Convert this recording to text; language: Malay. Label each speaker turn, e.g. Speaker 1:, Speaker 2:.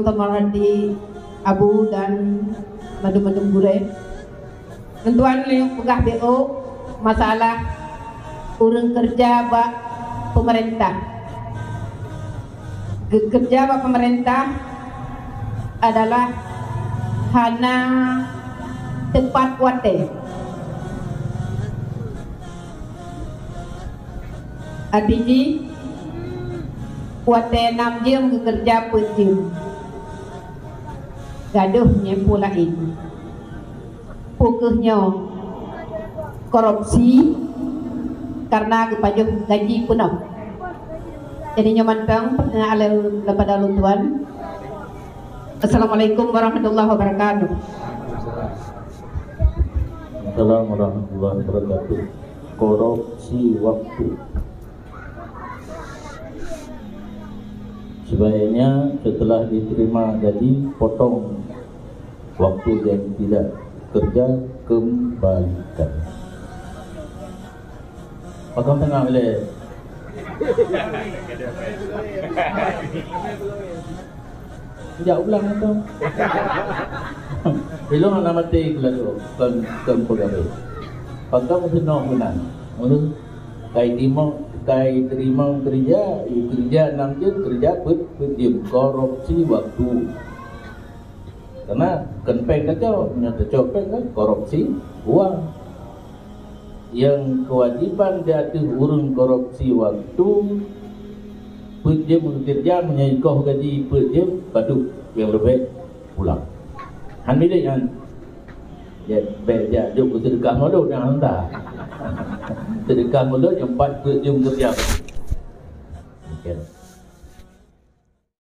Speaker 1: yang terhormati Abu dan madu-madu gure. Tentuan pegah BO masalah urang kerja bak pemerintah. Kerja bak pemerintah adalah hana tempat kuate. Artinya kuate 6 jam kerja per jam. Gaduhnya pula ini. Pokoknya korupsi karena kepajuh gaji penuh. Jadi nyaman pang alel kepada luntuan. Assalamualaikum warahmatullahi wabarakatuh.
Speaker 2: Assalamualaikum warahmatullahi wabarakatuh. Korupsi waktu. Sebaiknya setelah diterima gaji potong waktu yang tidak kerja, kembalikan. Pakam tengah boleh. Sekejap ulang itu. Belum nak mati kula tu kan pegawai. Pakam senang benar. Untuk kai terima kerja 6 jam kerja per jam. Korupsi waktu. Karena kenpeng kacau, nyata copet kan korupsi uang. Yang kewajiban diatur urun korupsi waktu per jam kerja menyaikoh gaji per jam padu yang lebih pulang. Han beda kan? Ya beda jom sedekah mulut yang hantar. Sedekah mulut yang 4 per jam kerja. Okay.